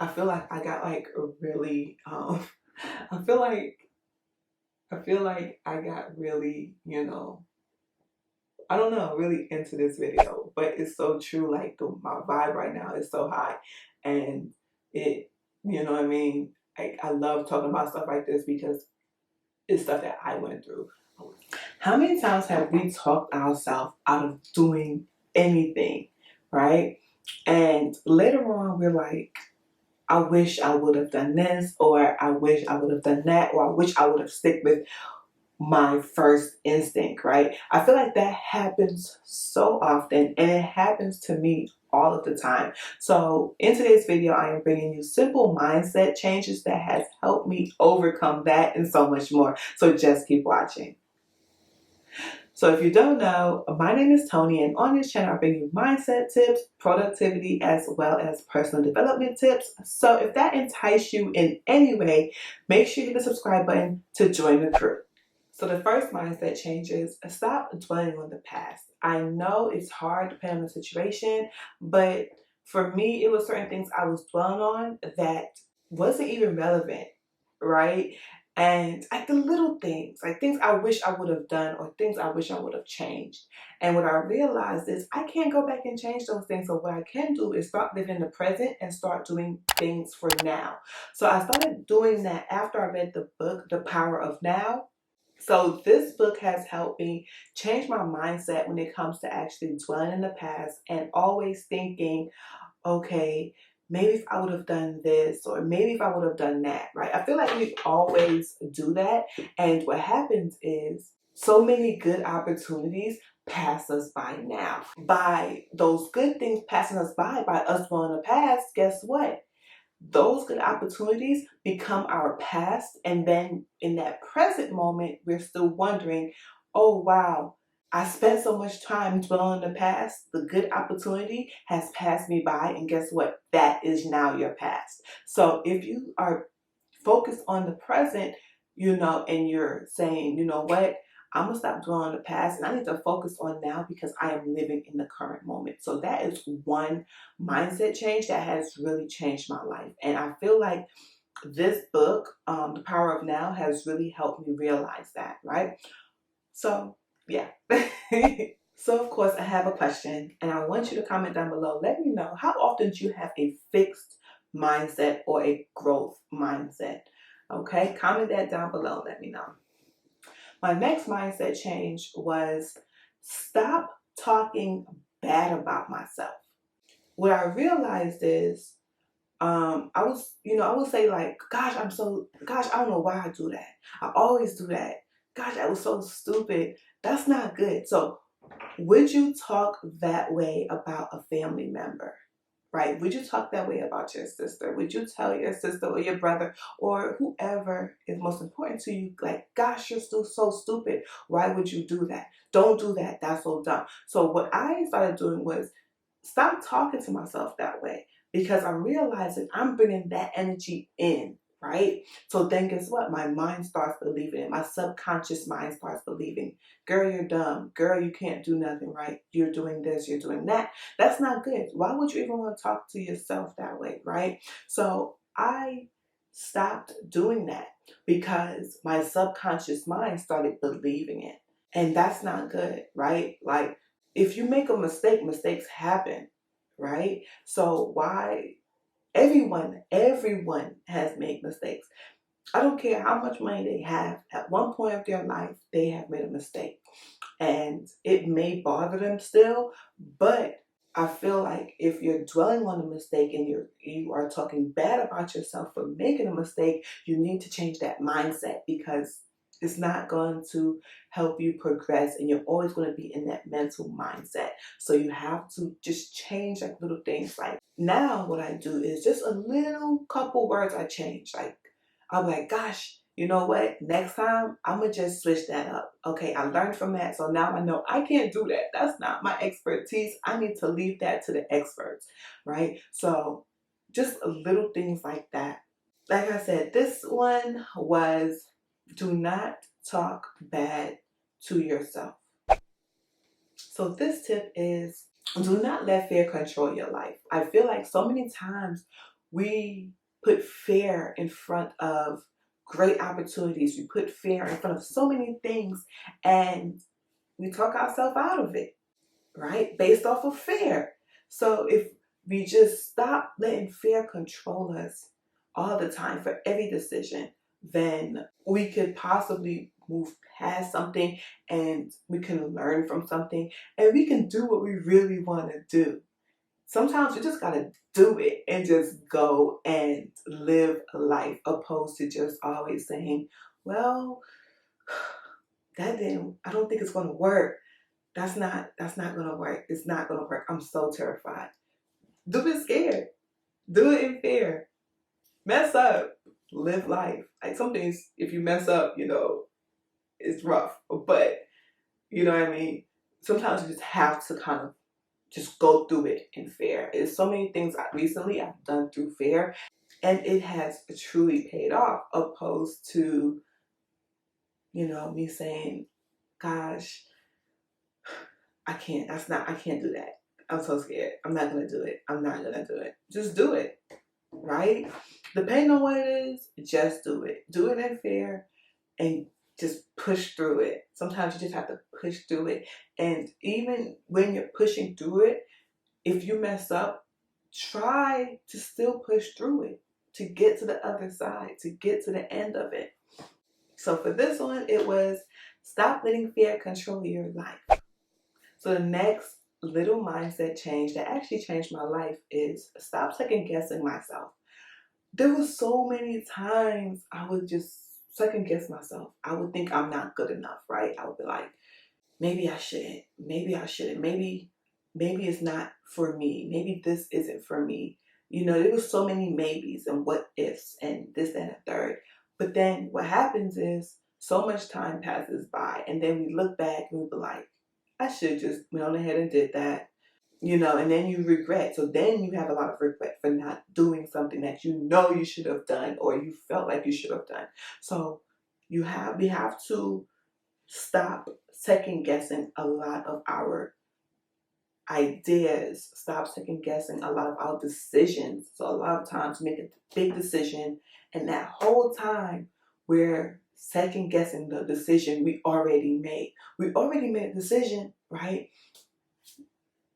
I feel like I got like a really, I feel like, I got really, I don't know, really into this video, but it's so true. Like my vibe right now is so high, and it, you know what I mean? I love talking about stuff like this because it's stuff that I went through. How many times have we talked ourselves out of doing anything, right? And later on, we're like, I wish I would have done this, or I wish I would have done that, or I wish I would have stick with my first instinct, right? I feel like that happens so often, and it happens to me all of the time. So in today's video, I am bringing you simple mindset changes that has helped me overcome that and so much more. So just keep watching. So if you don't know, my name is Toni, and on this channel I bring you mindset tips, productivity, as well as personal development tips. So if that entices you in any way, make sure you hit the subscribe button to join the crew. So the first mindset change is stop dwelling on the past. I know it's hard depending on the situation, but for me, it was certain things I was dwelling on that wasn't even relevant, right? And like the little things, like things I wish I would have done or things I wish I would have changed. And what I realized is I can't go back and change those things. So what I can do is start living in the present and start doing things for now. So I started doing that after I read the book, The Power of Now. So this book has helped me change my mindset when it comes to actually dwelling in the past and always thinking, okay, maybe if I would have done this or maybe if I would have done that, right? I feel like we always do that. And what happens is so many good opportunities pass us by now. By those good things passing us by us dwelling in the past, guess what? Those good opportunities become our past, and then in that present moment we're still wondering, oh wow, I spent so much time dwelling in the past. The good opportunity has passed me by, and guess what? That is now your past. So if you are focused on the present, and you're saying, you know what, I'm gonna stop dwelling on the past and I need to focus on now because I am living in the current moment. So that is one mindset change that has really changed my life. And I feel like this book, The Power of Now, has really helped me realize that, right? So, yeah. So, of course, I have a question and I want you to comment down below. Let me know, how often do you have a fixed mindset or a growth mindset? Okay, comment that down below. Let me know. My next mindset change was stop talking bad about myself. What I realized is I would say like, gosh, I don't know why I do that. I always do that. Gosh, that was so stupid. That's not good. So would you talk that way about a family member? Right? Would you talk that way about your sister? Would you tell your sister or your brother or whoever is most important to you, like, gosh, you're still so stupid. Why would you do that? Don't do that. That's so dumb. So what I started doing was stop talking to myself that way, because I'm realizing I'm bringing that energy in, right? So then guess what? My mind starts believing it. My subconscious mind starts believing, girl, you're dumb. Girl, you can't do nothing, right? You're doing this, you're doing that. That's not good. Why would you even want to talk to yourself that way, right? So I stopped doing that because my subconscious mind started believing it. And that's not good, right? Like, if you make a mistake, mistakes happen, right? So why everyone has made mistakes. I don't care how much money they have. At one point of their life, they have made a mistake. And it may bother them still, but I feel like if you're dwelling on a mistake and you are talking bad about yourself for making a mistake, you need to change that mindset, because it's not going to help you progress and you're always going to be in that mental mindset. So you have to just change like little things. Like now what I do is just a little couple words I change. Like I'll be like, gosh, you know what? Next time, I'm going to just switch that up. Okay, I learned from that. So now I know I can't do that. That's not my expertise. I need to leave that to the experts, right? So just little things like that. Like I said, this one was, do not talk bad to yourself. So this tip is, do not let fear control your life. I feel like so many times we put fear in front of great opportunities. We put fear in front of so many things, and we talk ourselves out of it, right? Based off of fear. So if we just stop letting fear control us all the time for every decision, then we could possibly move past something, and we can learn from something, and we can do what we really want to do. Sometimes you just gotta do it and just go and live life, opposed to just always saying, well, that didn't, I don't think it's gonna work. That's not gonna work. It's not gonna work. I'm so terrified. Do it scared. Do it in fear. Mess up. Live life. Like some things, if you mess up, it's rough. But you know what I mean? Sometimes you just have to kind of just go through it in fear. There's so many things recently I've done through fear, and it has truly paid off, opposed to, me saying, gosh, I can't do that. I'm so scared. I'm not going to do it. I'm not going to do it. Just do it, right? Depending on what it is, just do it. Do it in fear and just push through it. Sometimes you just have to push through it. And even when you're pushing through it, if you mess up, try to still push through it to get to the other side, to get to the end of it. So for this one, it was stop letting fear control your life. So the next little mindset change that actually changed my life is stop second guessing myself. There were so many times I would just second guess myself. I would think I'm not good enough, right? I would be like, maybe I shouldn't. Maybe I shouldn't. Maybe it's not for me. Maybe this isn't for me. There was so many maybes and what ifs and this and a third. But then what happens is so much time passes by, and then we look back and we be like, I should have just went on ahead and did that. And then you regret. So then you have a lot of regret for not doing something that you should have done, or you felt like you should have done. So we have to stop second guessing a lot of our ideas, stop second guessing a lot of our decisions. So a lot of times we make a big decision, and that whole time we're second guessing the decision we already made. We already made a decision, right?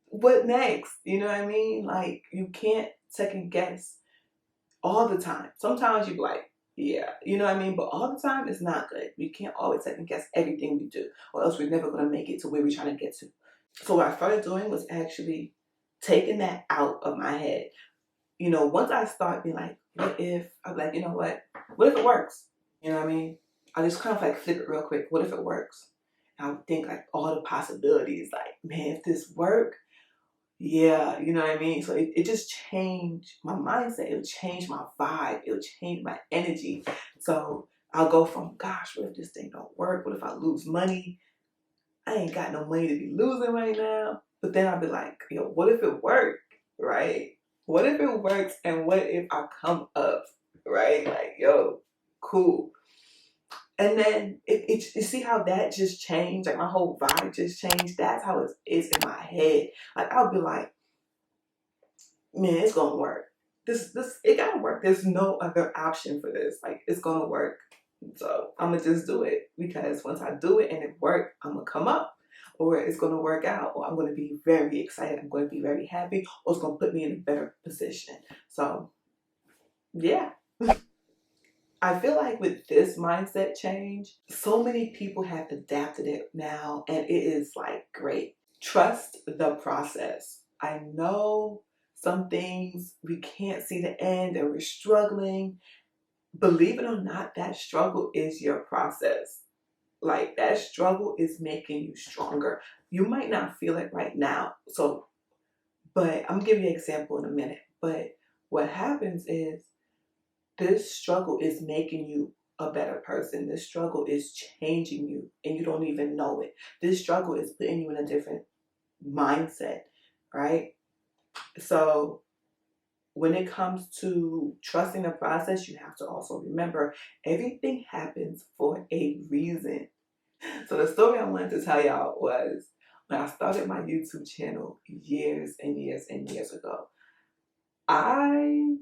What next? You know what I mean? Like, you can't second guess all the time. Sometimes you be like, yeah, you know what I mean? But all the time it's not good. We can't always second guess everything we do, or else we're never going to make it to where we're trying to get to. So what I started doing was actually taking that out of my head. Once I start being like, what if, I'm like, you know what? What if it works? You know what I mean? I just kind of like flip it real quick. What if it works? And I would think like all the possibilities, like, man, if this work, yeah, you know what I mean? So it just changed my mindset. It would change my vibe. It would change my energy. So I'll go from, gosh, what if this thing don't work? What if I lose money? I ain't got no money to be losing right now. But then I'll be like, yo, what if it worked, right? What if it works, and what if I come up, right? Like, yo, cool. And then you see how that just changed? Like, my whole vibe just changed. That's how it is in my head. Like, I'll be like, man, it's gonna work. It gotta work. There's no other option for this. Like, it's gonna work. So I'm gonna just do it, because once I do it and it works, I'm gonna come up, or it's gonna work out, or I'm gonna be very excited. I'm gonna be very happy, or it's gonna put me in a better position. So yeah. I feel like with this mindset change, so many people have adapted it now, and it is like great. Trust the process. I know some things we can't see the end and we're struggling. Believe it or not, that struggle is your process. Like, that struggle is making you stronger. You might not feel it right now. But I'm gonna give you an example in a minute. But what happens is, this struggle is making you a better person. This struggle is changing you, and you don't even know it. This struggle is putting you in a different mindset, right? So when it comes to trusting the process, you have to also remember everything happens for a reason. So the story I wanted to tell y'all was when I started my YouTube channel years and years and years ago. I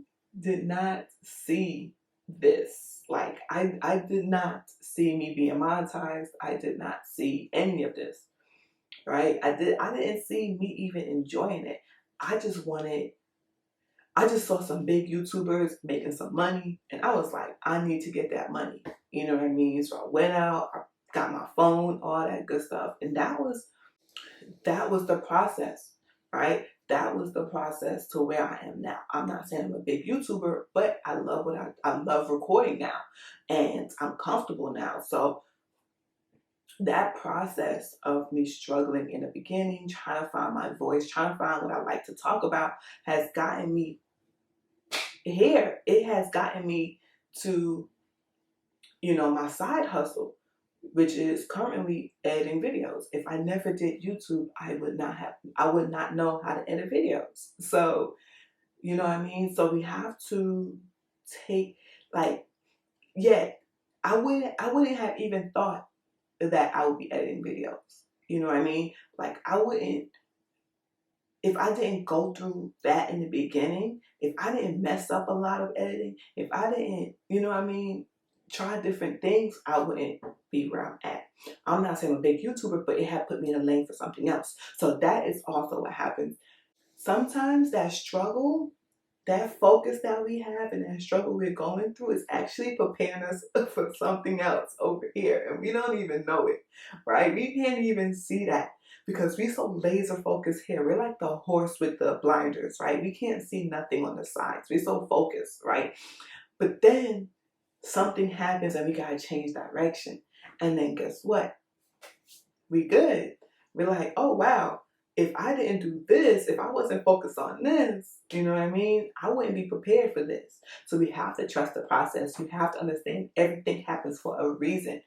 did not see this. Like I did not see me being monetized. I did not see any of this, right? I didn't see me even enjoying it. I just wanted, I just saw some big YouTubers making some money, and I was like, I need to get that money. You know what I mean? So I went out, I got my phone, all that good stuff, and that was the process, right? That was the process to where I am now. I'm not saying I'm a big YouTuber, but I love what I love recording now, and I'm comfortable now. So that process of me struggling in the beginning, trying to find my voice, trying to find what I like to talk about, has gotten me here. It has gotten me to, my side hustle, which is currently editing videos. If I never did YouTube, I would not know how to edit videos. So, you know what I mean? So we have to take, like, yeah, I wouldn't have even thought that I would be editing videos. You know what I mean? Like, I wouldn't, if I didn't go through that in the beginning, if I didn't mess up a lot of editing, if I didn't, try different things, I wouldn't be where I'm at. I'm not saying I'm a big YouTuber, but it had put me in a lane for something else. So that is also what happens. Sometimes that struggle, that focus that we have and that struggle we're going through is actually preparing us for something else over here. And we don't even know it, right? We can't even see that because we're so laser focused here. We're like the horse with the blinders, right? We can't see nothing on the sides. We're so focused, right? But then something happens and we gotta change direction. And then guess what? We good. We're like, oh wow, if I didn't do this, if I wasn't focused on this, you know what I mean? I wouldn't be prepared for this. So we have to trust the process. We have to understand everything happens for a reason.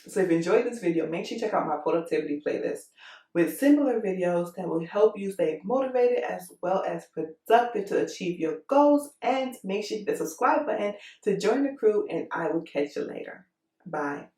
So if you enjoyed this video, make sure you check out my productivity playlist with similar videos that will help you stay motivated as well as productive to achieve your goals. And make sure you hit the subscribe button to join the crew, and I will catch you later. Bye.